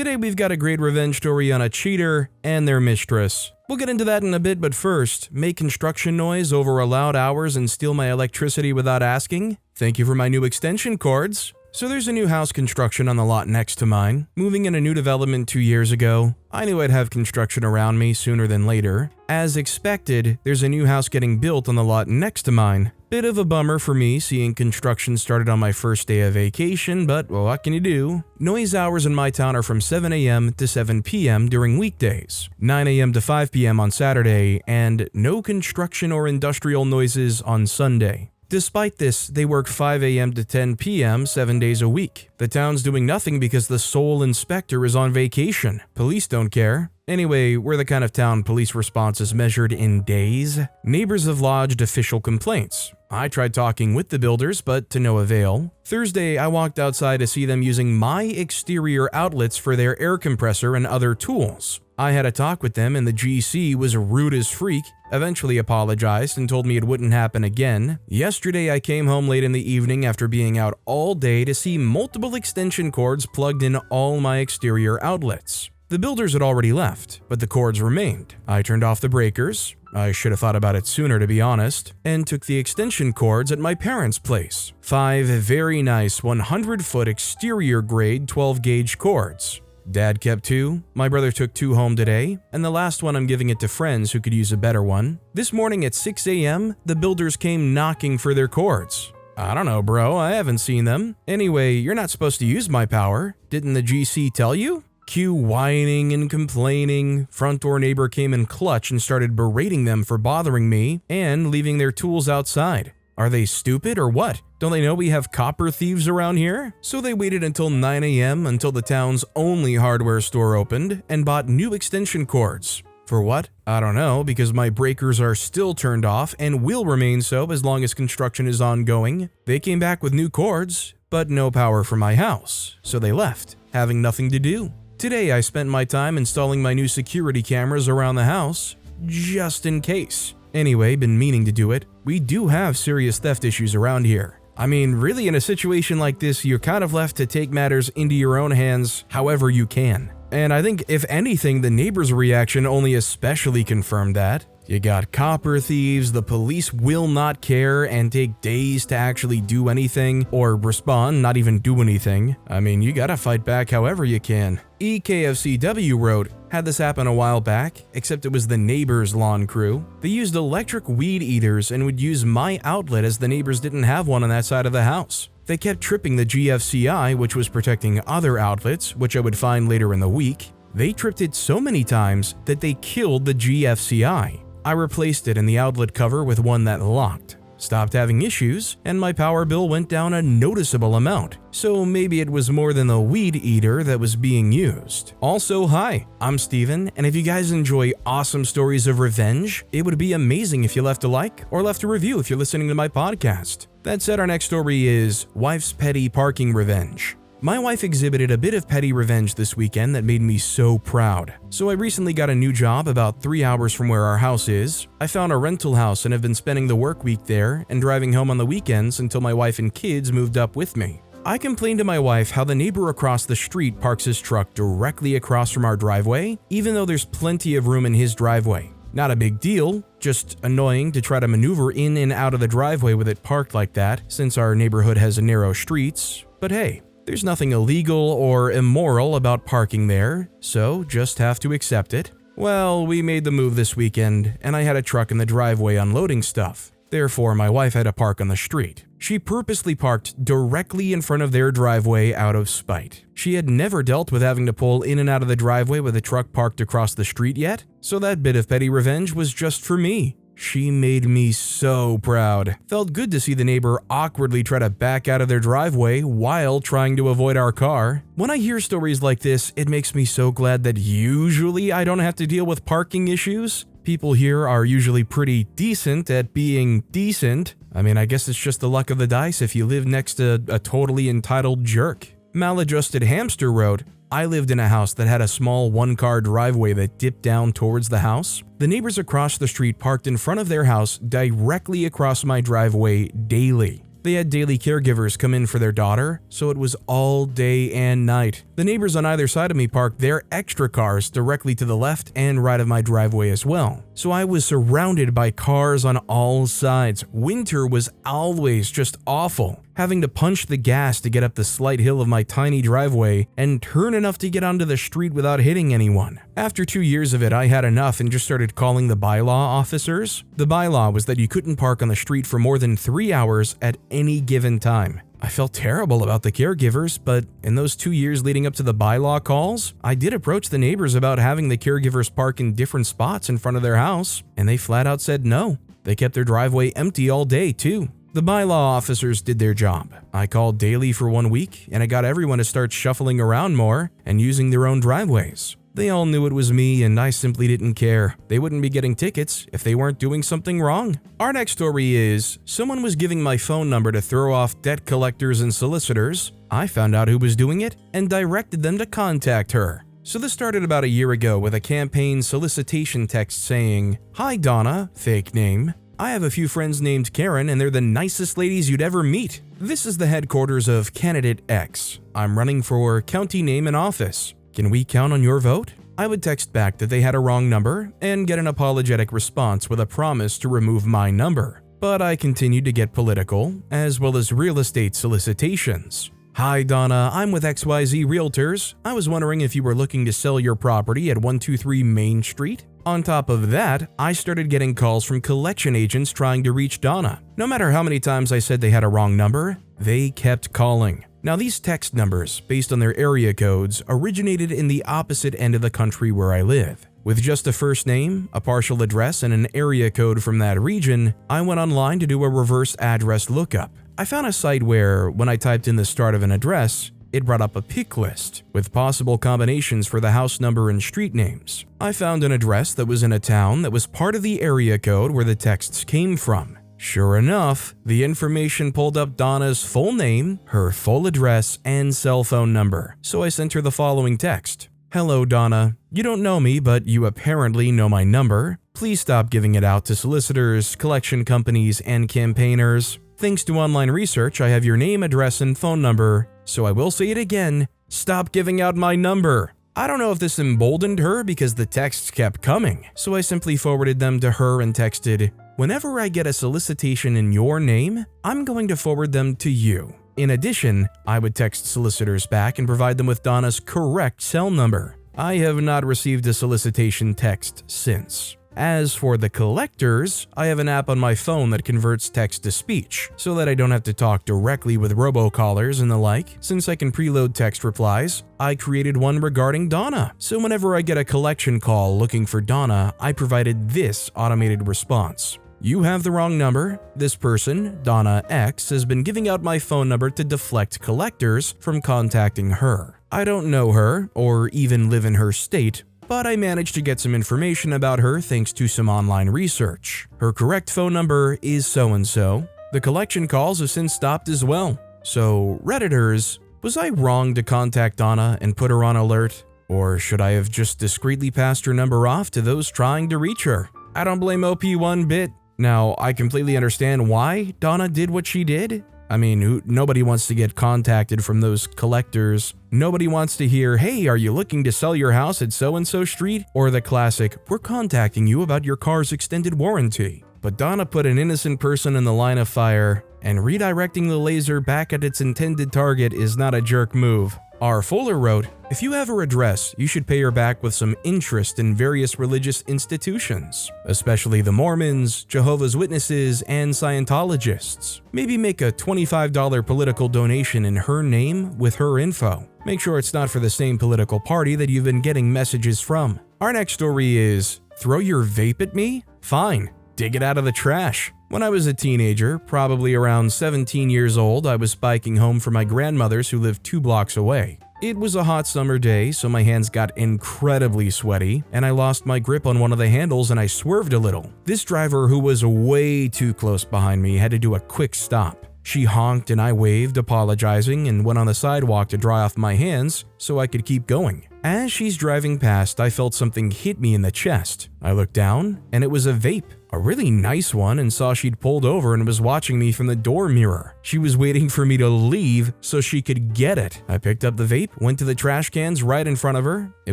Today we've got a great revenge story on a cheater and their mistress. We'll get into that in a bit, but first, make construction noise over allowed hours and steal my electricity without asking? Thank you for my new extension cords. So there's a new house construction on the lot next to mine. Moving in a new development 2 years ago, I knew I'd have construction around me sooner than later. As expected, there's a new house getting built on the lot next to mine. Bit of a bummer for me seeing construction started on my first day of vacation, but well, what can you do? Noise hours in my town are from 7 a.m. to 7 p.m. during weekdays, 9 a.m. to 5 p.m. on Saturday, and no construction or industrial noises on Sunday. Despite this, they work 5 a.m. to 10 p.m. 7 days a week. The town's doing nothing because the sole inspector is on vacation. Police don't care. Anyway, we're the kind of town police response is measured in days. Neighbors have lodged official complaints. I tried talking with the builders, but to no avail. Thursday, I walked outside to see them using my exterior outlets for their air compressor and other tools. I had a talk with them and the GC was rude as freak, eventually apologized and told me it wouldn't happen again. Yesterday, I came home late in the evening after being out all day to see multiple extension cords plugged in all my exterior outlets. The builders had already left, but the cords remained. I turned off the breakers. I should have thought about it sooner, to be honest, and took the extension cords at my parents' place. 5 very nice 100-foot exterior grade 12-gauge cords. Dad kept 2, my brother took 2 home today, and the last one I'm giving it to friends who could use a better one. This morning at 6 a.m., the builders came knocking for their cords. I don't know, bro, I haven't seen them. Anyway, you're not supposed to use my power. Didn't the GC tell you? Cue whining and complaining. Front door neighbor came in clutch and started berating them for bothering me and leaving their tools outside. Are they stupid or what? Don't they know we have copper thieves around here? So they waited until 9 a.m. until the town's only hardware store opened and bought new extension cords. For what? I don't know, because my breakers are still turned off and will remain so as long as construction is ongoing. They came back with new cords, but no power for my house, so they left, having nothing to do. Today I spent my time installing my new security cameras around the house, just in case. Anyway, been meaning to do it. We do have serious theft issues around here. I mean, really in a situation like this, you're kind of left to take matters into your own hands however you can. And I think if anything, the neighbor's reaction only especially confirmed that. You got copper thieves, the police will not care and take days to actually do anything or respond, not even do anything. I mean, you gotta fight back however you can. EKFCW wrote, had this happen a while back, except it was the neighbor's lawn crew. They used electric weed eaters and would use my outlet as the neighbors didn't have one on that side of the house. They kept tripping the GFCI, which was protecting other outlets, which I would find later in the week. They tripped it so many times that they killed the GFCI. I replaced it in the outlet cover with one that locked, stopped having issues, and my power bill went down a noticeable amount. So maybe it was more than the weed eater that was being used. Also, hi, I'm Steven, and if you guys enjoy awesome stories of revenge, it would be amazing if you left a like or left a review if you're listening to my podcast. That said, our next story is Wife's Petty Parking Revenge. My wife exhibited a bit of petty revenge this weekend that made me so proud. So I recently got a new job about 3 hours from where our house is. I found a rental house and have been spending the work week there and driving home on the weekends until my wife and kids moved up with me. I complained to my wife how the neighbor across the street parks his truck directly across from our driveway, even though there's plenty of room in his driveway. Not a big deal, just annoying to try to maneuver in and out of the driveway with it parked like that, since our neighborhood has narrow streets. But hey, there's nothing illegal or immoral about parking there, so just have to accept it. Well, we made the move this weekend, and I had a truck in the driveway unloading stuff. Therefore, my wife had to park on the street. She purposely parked directly in front of their driveway out of spite. She had never dealt with having to pull in and out of the driveway with a truck parked across the street yet, so that bit of petty revenge was just for me. She made me so proud. Felt good to see the neighbor awkwardly try to back out of their driveway while trying to avoid our car. When I hear stories like this, it makes me so glad that usually I don't have to deal with parking issues. People here are usually pretty decent at being decent. I mean, I guess it's just the luck of the dice if you live next to a totally entitled jerk. Maladjusted Hamster wrote, I lived in a house that had a small one-car driveway that dipped down towards the house. The neighbors across the street parked in front of their house directly across my driveway daily. They had daily caregivers come in for their daughter, so it was all day and night. The neighbors on either side of me parked their extra cars directly to the left and right of my driveway as well. So I was surrounded by cars on all sides. Winter was always just awful. Having to punch the gas to get up the slight hill of my tiny driveway and turn enough to get onto the street without hitting anyone. After 2 years of it, I had enough and just started calling the bylaw officers. The bylaw was that you couldn't park on the street for more than 3 hours at any given time. I felt terrible about the caregivers, but in those 2 years leading up to the bylaw calls, I did approach the neighbors about having the caregivers park in different spots in front of their house, and they flat out said no. They kept their driveway empty all day too. The bylaw officers did their job. I called daily for 1 week, and I got everyone to start shuffling around more and using their own driveways. They all knew it was me, and I simply didn't care. They wouldn't be getting tickets if they weren't doing something wrong. Our next story is, someone was giving my phone number to throw off debt collectors and solicitors. I found out who was doing it and directed them to contact her. So this started about a year ago with a campaign solicitation text saying, "Hi Donna," fake name. "I have a few friends named Karen and they're the nicest ladies you'd ever meet. This is the headquarters of Candidate X. I'm running for county name and office. Can we count on your vote?" I would text back that they had a wrong number and get an apologetic response with a promise to remove my number. But I continued to get political, as well as real estate solicitations. "Hi Donna, I'm with XYZ Realtors. I was wondering if you were looking to sell your property at 123 Main Street?" On top of that, I started getting calls from collection agents trying to reach Donna. No matter how many times I said they had a wrong number, they kept calling. Now these text numbers, based on their area codes, originated in the opposite end of the country where I live. With just a first name, a partial address, and an area code from that region, I went online to do a reverse address lookup. I found a site where, when I typed in the start of an address, it brought up a pick list with possible combinations for the house number and street names. I found an address that was in a town that was part of the area code where the texts came from. Sure enough, the information pulled up Donna's full name, her full address, and cell phone number. So I sent her the following text. "Hello Donna, you don't know me, but you apparently know my number. Please stop giving it out to solicitors, collection companies, and campaigners. Thanks to online research, I have your name, address, and phone number. So I will say it again, stop giving out my number." I don't know if this emboldened her because the texts kept coming, so I simply forwarded them to her and texted, "Whenever I get a solicitation in your name, I'm going to forward them to you." In addition, I would text solicitors back and provide them with Donna's correct cell number. I have not received a solicitation text since. As for the collectors, I have an app on my phone that converts text to speech, so that I don't have to talk directly with robocallers and the like. Since I can preload text replies, I created one regarding Donna. So whenever I get a collection call looking for Donna, I provided this automated response. "You have the wrong number. This person, Donna X, has been giving out my phone number to deflect collectors from contacting her. I don't know her or even live in her state, but I managed to get some information about her thanks to some online research. Her correct phone number is so-and-so. The collection calls have since stopped as well. So, Redditors, was I wrong to contact Donna and put her on alert? Or should I have just discreetly passed her number off to those trying to reach her? I don't blame OP one bit. Now, I completely understand why Donna did what she did. I mean, nobody wants to get contacted from those collectors. Nobody wants to hear, "Hey, are you looking to sell your house at so-and-so street?" Or the classic, "We're contacting you about your car's extended warranty." But Donna put an innocent person in the line of fire, and redirecting the laser back at its intended target is not a jerk move. R. Fuller wrote, "If you have her address, you should pay her back with some interest in various religious institutions, especially the Mormons, Jehovah's Witnesses, and Scientologists. Maybe make a $25 political donation in her name with her info. Make sure it's not for the same political party that you've been getting messages from." Our next story is, "Throw your vape at me? Fine. Dig it out of the trash." When I was a teenager, probably around 17 years old, I was biking home from my grandmother's who lived 2 blocks away. It was a hot summer day, so my hands got incredibly sweaty, and I lost my grip on one of the handles and I swerved a little. This driver, who was way too close behind me, had to do a quick stop. She honked and I waved, apologizing, and went on the sidewalk to dry off my hands so I could keep going. As she's driving past, I felt something hit me in the chest. I looked down, and it was a vape, a really nice one, and saw she'd pulled over and was watching me from the door mirror. She was waiting for me to leave so she could get it. I picked up the vape, went to the trash cans right in front of her. It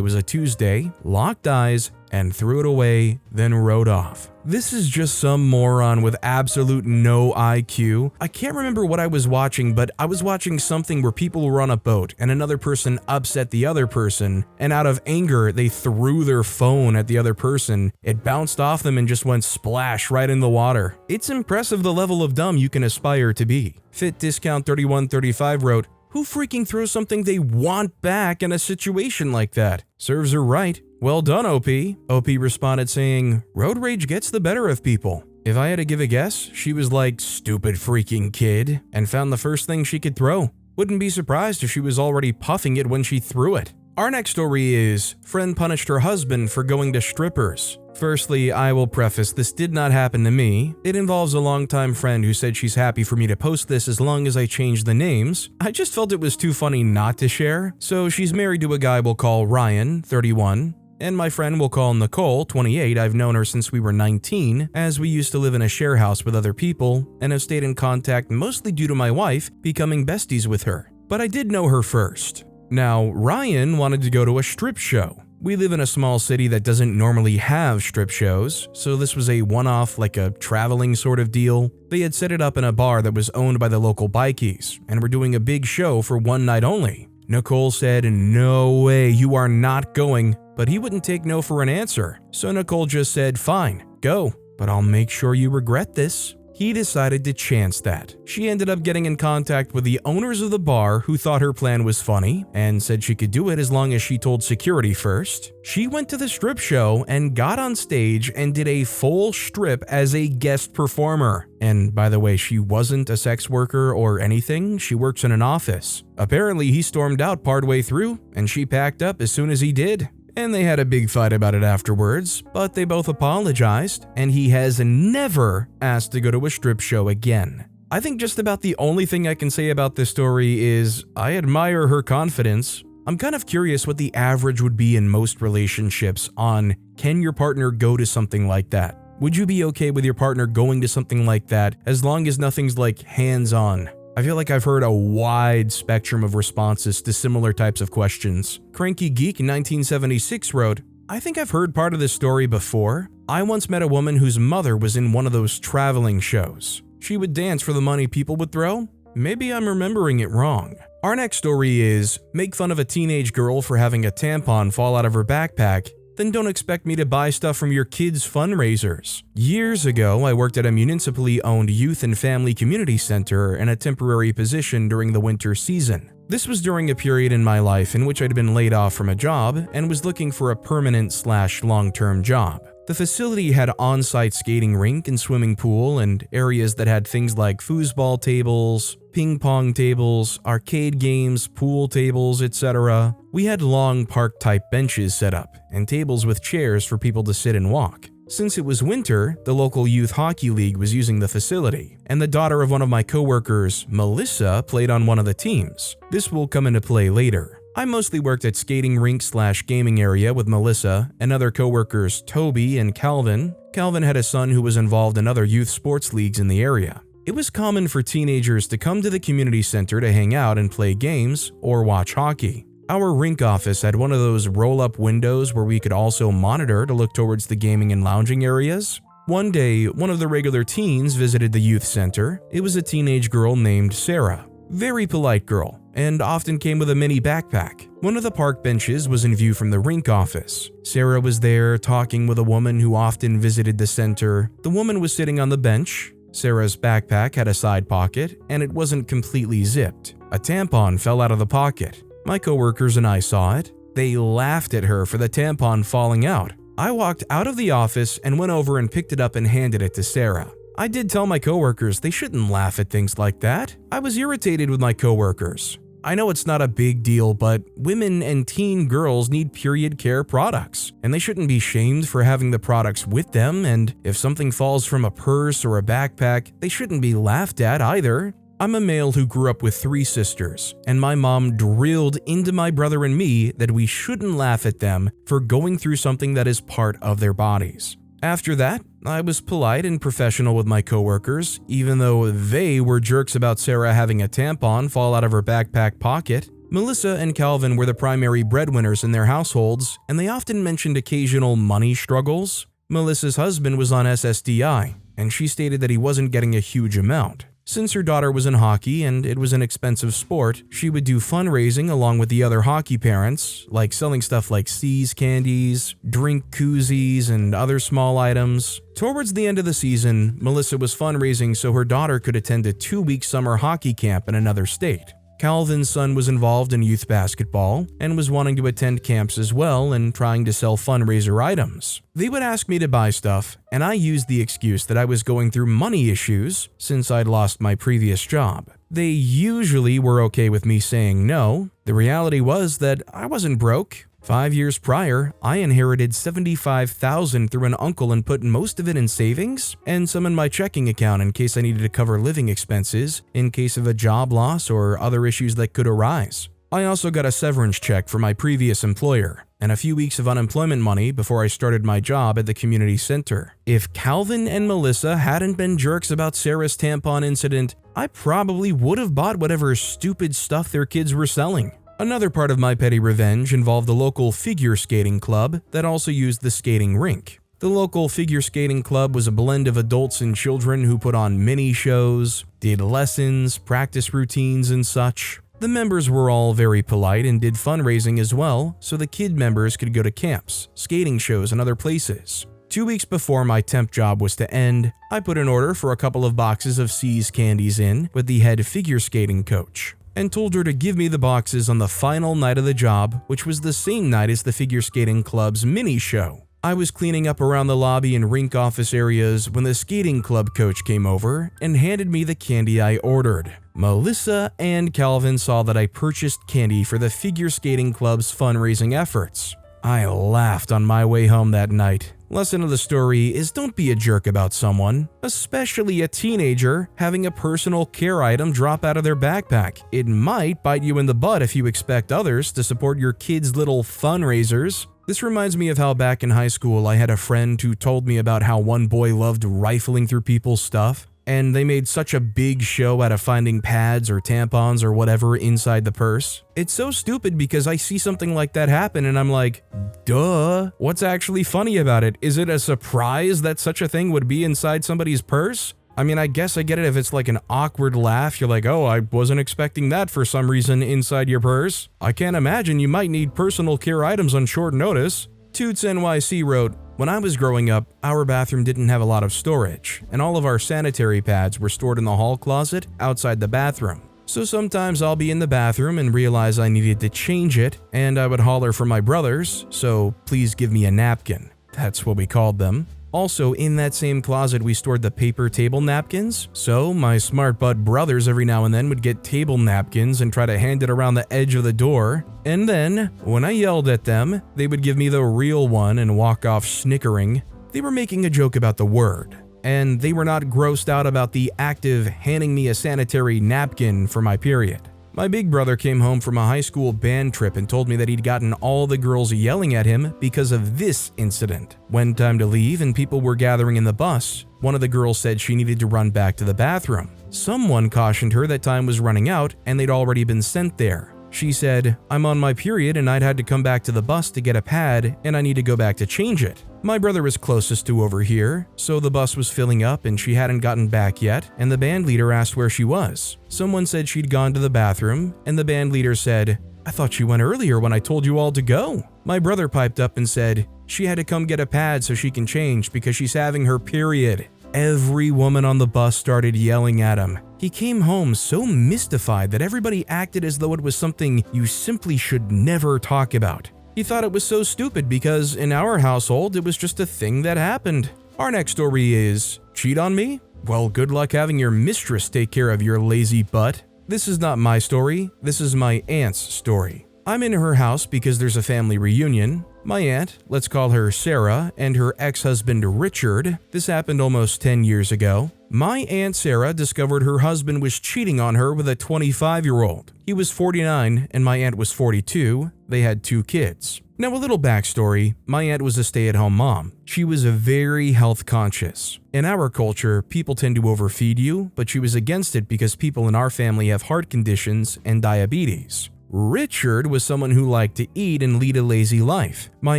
was a Tuesday, locked eyes, and threw it away, then rode off. This is just some moron with absolute no IQ. I can't remember what I was watching, but I was watching something where people were on a boat and another person upset the other person, and out of anger, they threw their phone at the other person. It bounced off them and just went splash right in the water. It's impressive the level of dumb you can aspire to be. Fit Discount 3135 wrote, "Who freaking throws something they want back in a situation like that? Serves her right. Well done, OP." OP responded saying, "Road rage gets the better of people." If I had to give a guess, she was like, "Stupid freaking kid," and found the first thing she could throw. Wouldn't be surprised if she was already puffing it when she threw it. Our next story is, friend punished her husband for going to strippers. Firstly, I will preface this did not happen to me. It involves a longtime friend who said she's happy for me to post this as long as I change the names. I just felt it was too funny not to share. So she's married to a guy we'll call Ryan, 31. And my friend we'll call Nicole, 28. I've known her since we were 19, as we used to live in a share house with other people, and have stayed in contact mostly due to my wife becoming besties with her. But I did know her first. Now, Ryan wanted to go to a strip show. We live in a small city that doesn't normally have strip shows, so this was a one-off, like a traveling sort of deal. They had set it up in a bar that was owned by the local bikies, and were doing a big show for one night only. Nicole said, "No way, you are not going," but he wouldn't take no for an answer. So Nicole just said, "Fine, go, but I'll make sure you regret this." He decided to chance that. She ended up getting in contact with the owners of the bar, who thought her plan was funny and said she could do it as long as she told security first. She went to the strip show and got on stage and did a full strip as a guest performer. And by the way, she wasn't a sex worker or anything, she works in an office. Apparently he stormed out partway through and she packed up as soon as he did. And they had a big fight about it afterwards, but they both apologized, and he has never asked to go to a strip show again. I think just about the only thing I can say about this story is I admire her confidence. I'm kind of curious what the average would be in most relationships on, can your partner go to something like that? Would you be okay with your partner going to something like that as long as nothing's like hands-on? I feel like I've heard a wide spectrum of responses to similar types of questions. Cranky Geek in 1976 wrote, "I think I've heard part of this story before. I once met a woman whose mother was in one of those traveling shows. She would dance for the money people would throw? Maybe I'm remembering it wrong." Our next story is, make fun of a teenage girl for having a tampon fall out of her backpack, then don't expect me to buy stuff from your kids' fundraisers. Years ago, I worked at a municipally owned youth and family community center in a temporary position during the winter season. This was during a period in my life in which I'd been laid off from a job and was looking for a permanent/long-term job. The facility had on-site skating rink and swimming pool and areas that had things like foosball tables, ping pong tables, arcade games, pool tables, etc. We had long park-type benches set up and tables with chairs for people to sit and walk. Since it was winter, the local youth hockey league was using the facility, and the daughter of one of my coworkers, Melissa, played on one of the teams. This will come into play later. I mostly worked at skating rink/gaming area with Melissa and other coworkers Toby and Calvin. Calvin had a son who was involved in other youth sports leagues in the area. It was common for teenagers to come to the community center to hang out and play games or watch hockey. Our rink office had one of those roll-up windows where we could also monitor to look towards the gaming and lounging areas. One day, one of the regular teens visited the youth center. It was a teenage girl named Sarah. Very polite girl, and often came with a mini backpack. One of the park benches was in view from the rink office. Sarah was there talking with a woman who often visited the center. The woman was sitting on the bench. Sarah's backpack had a side pocket, and it wasn't completely zipped. A tampon fell out of the pocket. My coworkers and I saw it. They laughed at her for the tampon falling out. I walked out of the office and went over and picked it up and handed it to Sarah. I did tell my coworkers they shouldn't laugh at things like that. I was irritated with my coworkers. I know it's not a big deal, but women and teen girls need period care products, and they shouldn't be shamed for having the products with them, and if something falls from a purse or a backpack, they shouldn't be laughed at either. I'm a male who grew up with 3 sisters, and my mom drilled into my brother and me that we shouldn't laugh at them for going through something that is part of their bodies. After that, I was polite and professional with my coworkers, even though they were jerks about Sarah having a tampon fall out of her backpack pocket. Melissa and Calvin were the primary breadwinners in their households, and they often mentioned occasional money struggles. Melissa's husband was on SSDI, and she stated that he wasn't getting a huge amount. Since her daughter was in hockey and it was an expensive sport, she would do fundraising along with the other hockey parents, like selling stuff like C's candies, drink koozies, and other small items. Towards the end of the season, Melissa was fundraising so her daughter could attend a 2-week summer hockey camp in another state. Calvin's son was involved in youth basketball and was wanting to attend camps as well and trying to sell fundraiser items. They would ask me to buy stuff, and I used the excuse that I was going through money issues since I'd lost my previous job. They usually were okay with me saying no. The reality was that I wasn't broke. 5 years prior, I inherited $75,000 through an uncle and put most of it in savings and some in my checking account in case I needed to cover living expenses in case of a job loss or other issues that could arise. I also got a severance check from my previous employer and a few weeks of unemployment money before I started my job at the community center. If Calvin and Melissa hadn't been jerks about Sarah's tampon incident, I probably would have bought whatever stupid stuff their kids were selling. Another part of my petty revenge involved the local figure skating club that also used the skating rink. The local figure skating club was a blend of adults and children who put on mini shows, did lessons, practice routines, and such. The members were all very polite and did fundraising as well, so the kid members could go to camps, skating shows, and other places. 2 weeks before my temp job was to end, I put an order for a couple of boxes of C's candies in with the head figure skating coach, and told her to give me the boxes on the final night of the job, which was the same night as the figure skating club's mini show. I was cleaning up around the lobby and rink office areas when the skating club coach came over and handed me the candy I ordered. Melissa and Calvin saw that I purchased candy for the figure skating club's fundraising efforts. I laughed on my way home that night. Lesson of the story is don't be a jerk about someone, especially a teenager having a personal care item drop out of their backpack. It might bite you in the butt if you expect others to support your kids' little fundraisers. This reminds me of how back in high school I had a friend who told me about how one boy loved rifling through people's stuff, and they made such a big show out of finding pads or tampons or whatever inside the purse. It's so stupid because I see something like that happen and I'm like, duh, what's actually funny about it? Is it a surprise that such a thing would be inside somebody's purse? I mean, I guess I get it if it's like an awkward laugh. You're like, oh, I wasn't expecting that for some reason inside your purse. I can't imagine you might need personal care items on short notice. Toots NYC wrote, when I was growing up, our bathroom didn't have a lot of storage, and all of our sanitary pads were stored in the hall closet outside the bathroom. So sometimes I'll be in the bathroom and realize I needed to change it, and I would holler for my brothers, so please give me a napkin. That's what we called them. Also, in that same closet we stored the paper table napkins, so my smart butt brothers every now and then would get table napkins and try to hand it around the edge of the door, and then, when I yelled at them, they would give me the real one and walk off snickering. They were making a joke about the word, and they were not grossed out about the act of handing me a sanitary napkin for my period. My big brother came home from a high school band trip and told me that he'd gotten all the girls yelling at him because of this incident. When time to leave and people were gathering in the bus, one of the girls said she needed to run back to the bathroom. Someone cautioned her that time was running out and they'd already been sent there. She said, I'm on my period and I'd had to come back to the bus to get a pad and I need to go back to change it. My brother was closest to over here, so the bus was filling up and she hadn't gotten back yet, and the band leader asked where she was. Someone said she'd gone to the bathroom, and the band leader said, I thought you went earlier when I told you all to go. My brother piped up and said, she had to come get a pad so she can change because she's having her period. Every woman on the bus started yelling at him. He came home so mystified that everybody acted as though it was something you simply should never talk about. He thought it was so stupid because in our household it was just a thing that happened. Our next story is, cheat on me? Well, good luck having your mistress take care of your lazy butt. This is not my story, this is my aunt's story. I'm in her house because there's a family reunion. My aunt, let's call her Sarah, and her ex-husband Richard, this happened almost 10 years ago. My Aunt Sarah discovered her husband was cheating on her with a 25-year-old. He was 49 and my aunt was 42. They had 2 kids. Now, a little backstory, my aunt was a stay-at-home mom. She was very health conscious. In our culture, people tend to overfeed you, but she was against it because people in our family have heart conditions and diabetes. Richard was someone who liked to eat and lead a lazy life. My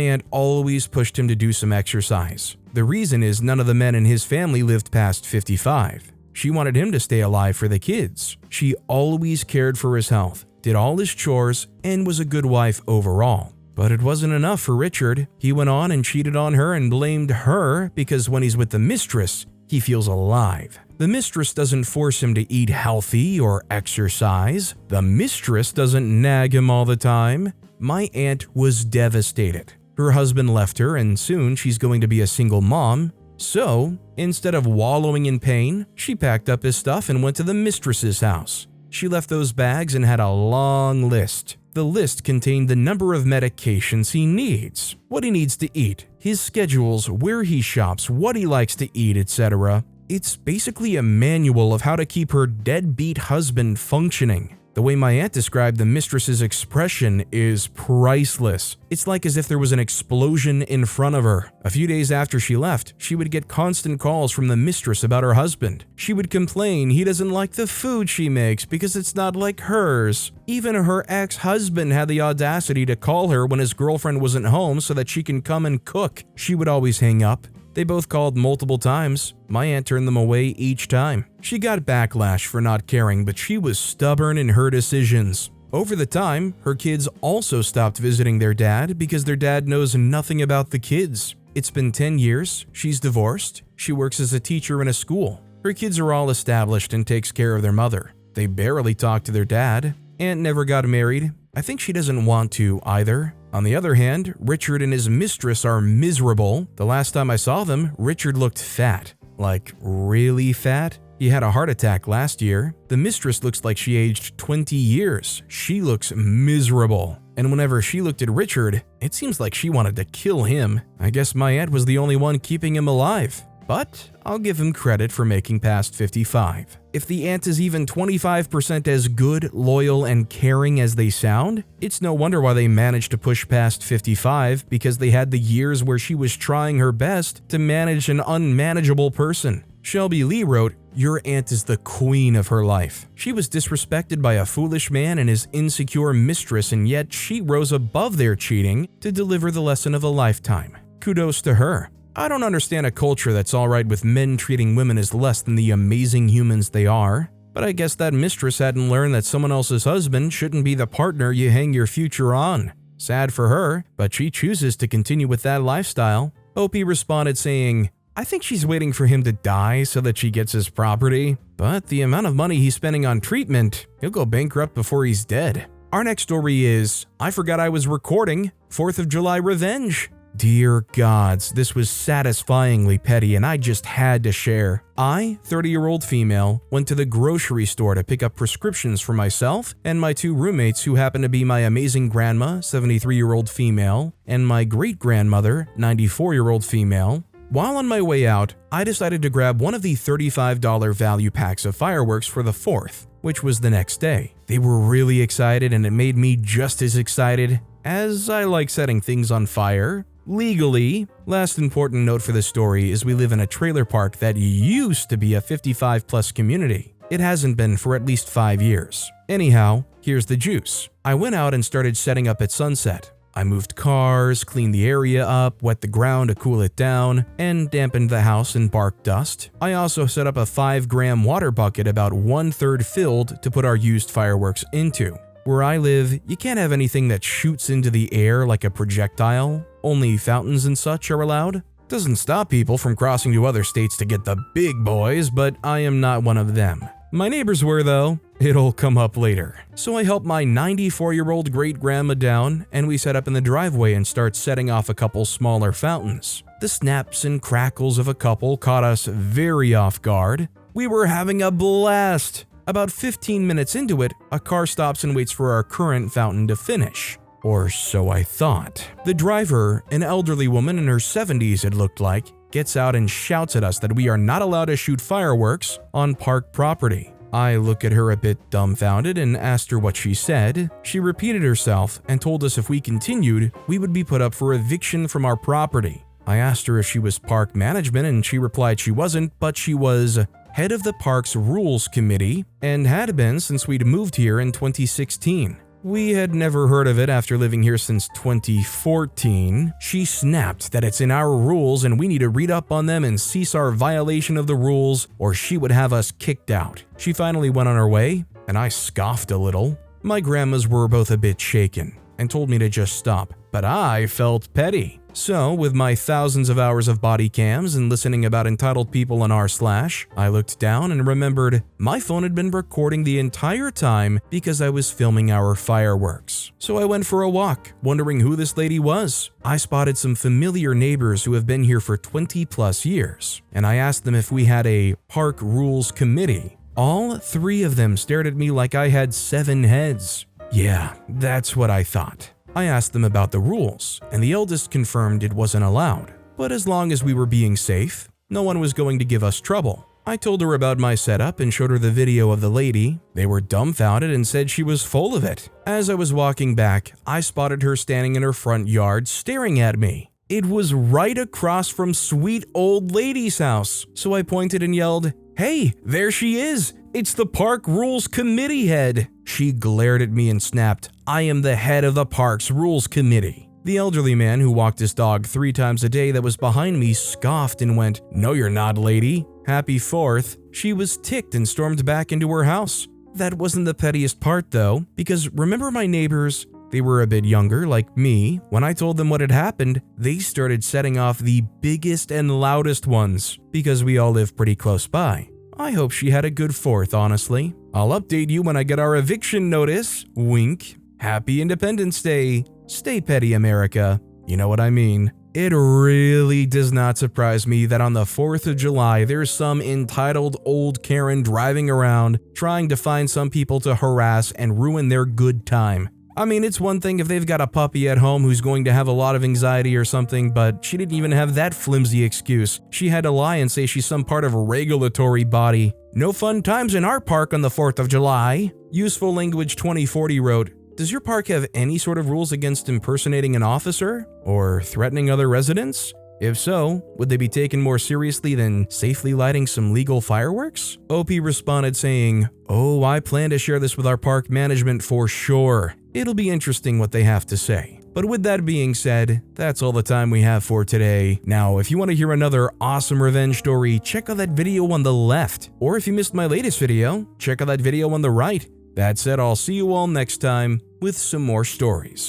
aunt always pushed him to do some exercise. The reason is none of the men in his family lived past 55. She wanted him to stay alive for the kids. She always cared for his health, did all his chores, and was a good wife overall. But it wasn't enough for Richard. He went on and cheated on her and blamed her because when he's with the mistress, he feels alive. The mistress doesn't force him to eat healthy or exercise. The mistress doesn't nag him all the time. My aunt was devastated. Her husband left her and soon she's going to be a single mom. So, instead of wallowing in pain, she packed up his stuff and went to the mistress's house. She left those bags and had a long list. The list contained the number of medications he needs, what he needs to eat, his schedules, where he shops, what he likes to eat, etc. It's basically a manual of how to keep her deadbeat husband functioning. The way my aunt described the mistress's expression is priceless. It's like as if there was an explosion in front of her. A few days after she left, she would get constant calls from the mistress about her husband. She would complain he doesn't like the food she makes because it's not like hers. Even her ex-husband had the audacity to call her when his girlfriend wasn't home so that she can come and cook. She would always hang up. They both called multiple times. My aunt turned them away each time. She got backlash for not caring, but she was stubborn in her decisions. Over the time, her kids also stopped visiting their dad because their dad knows nothing about the kids. It's been 10 years, she's divorced, she works as a teacher in a school. Her kids are all established and takes care of their mother. They barely talk to their dad. Aunt never got married. I think she doesn't want to either. On the other hand, Richard and his mistress are miserable. The last time I saw them, Richard looked fat. Like, really fat? He had a heart attack last year. The mistress looks like she aged 20 years. She looks miserable. And whenever she looked at Richard, it seems like she wanted to kill him. I guess my aunt was the only one keeping him alive. But I'll give him credit for making past 55. If the aunt is even 25% as good, loyal, and caring as they sound, it's no wonder why they managed to push past 55 because they had the years where she was trying her best to manage an unmanageable person. Shelby Lee wrote, "Your aunt is the queen of her life. She was disrespected by a foolish man and his insecure mistress, and yet she rose above their cheating to deliver the lesson of a lifetime. Kudos to her." I don't understand a culture that's alright with men treating women as less than the amazing humans they are, but I guess that mistress hadn't learned that someone else's husband shouldn't be the partner you hang your future on. Sad for her, but she chooses to continue with that lifestyle. Opie responded saying, "I think she's waiting for him to die so that she gets his property, but the amount of money he's spending on treatment, he'll go bankrupt before he's dead." Our next story is, I forgot I was recording, 4th of July revenge. Dear gods, this was satisfyingly petty and I just had to share. I, 30-year-old female, went to the grocery store to pick up prescriptions for myself and my 2 roommates who happen to be my amazing grandma, 73-year-old female, and my great-grandmother, 94-year-old female. While on my way out, I decided to grab one of the $35 value packs of fireworks for the 4th, which was the next day. They were really excited and it made me just as excited, as I like setting things on fire. Legally. Last important note for this story is we live in a trailer park that used to be a 55+ community. It hasn't been for at least 5 years. Anyhow, here's the juice. I went out and started setting up at sunset. I moved cars, cleaned the area up, wet the ground to cool it down, and dampened the house in bark dust. I also set up a 5-gram water bucket about 1/3 filled to put our used fireworks into. Where I live, you can't have anything that shoots into the air like a projectile. Only fountains and such are allowed. Doesn't stop people from crossing to other states to get the big boys, but I am not one of them. My neighbors were though. It'll come up later. So I helped my 94-year-old great-grandma down, and we set up in the driveway and start setting off a couple smaller fountains. The snaps and crackles of a couple caught us very off guard. We were having a blast. About 15 minutes into it, a car stops and waits for our current fountain to finish. Or so I thought. The driver, an elderly woman in her 70s it looked like, gets out and shouts at us that we are not allowed to shoot fireworks on park property. I look at her a bit dumbfounded and asked her what she said. She repeated herself and told us if we continued, we would be put up for eviction from our property. I asked her if she was park management and she replied she wasn't, but she was head of the park's rules committee and had been since we'd moved here in 2016. We had never heard of it after living here since 2014. She snapped that it's in our rules and we need to read up on them and cease our violation of the rules or she would have us kicked out. She finally went on her way and I scoffed a little. My grandmas were both a bit shaken and told me to just stop, but I felt petty. So, with my thousands of hours of body cams and listening about entitled people on rSlash, I looked down and remembered my phone had been recording the entire time because I was filming our fireworks. So I went for a walk, wondering who this lady was. I spotted some familiar neighbors who have been here for 20 plus years, and I asked them if we had a park rules committee. All three of them stared at me like I had 7 heads. Yeah, that's what I thought. I asked them about the rules, and the eldest confirmed it wasn't allowed. But as long as we were being safe, no one was going to give us trouble. I told her about my setup and showed her the video of the lady. They were dumbfounded and said she was full of it. As I was walking back, I spotted her standing in her front yard staring at me. It was right across from sweet old lady's house. So I pointed and yelled, "Hey, there she is! It's the park rules committee head." She glared at me and snapped, "I am the head of the park's rules committee." The elderly man who walked his dog 3 times a day that was behind me scoffed and went, "No you're not, lady. Happy 4th. She was ticked and stormed back into her house. That wasn't the pettiest part though, because remember my neighbors? They were a bit younger, like me. When I told them what had happened, they started setting off the biggest and loudest ones, because we all live pretty close by. I hope she had a good 4th, honestly. I'll update you when I get our eviction notice. Wink. Happy Independence Day. Stay petty, America. You know what I mean. It really does not surprise me that on the 4th of July, there's some entitled old Karen driving around trying to find some people to harass and ruin their good time. I mean, it's one thing if they've got a puppy at home who's going to have a lot of anxiety or something, but she didn't even have that flimsy excuse. She had to lie and say she's some part of a regulatory body. No fun times in our park on the 4th of July. Useful Language 2040 wrote, "Does your park have any sort of rules against impersonating an officer or threatening other residents? If so, would they be taken more seriously than safely lighting some legal fireworks?" OP responded saying, "Oh, I plan to share this with our park management for sure. It'll be interesting what they have to say." But with that being said, that's all the time we have for today. Now, if you want to hear another awesome revenge story, check out that video on the left. Or if you missed my latest video, check out that video on the right. That said, I'll see you all next time with some more stories.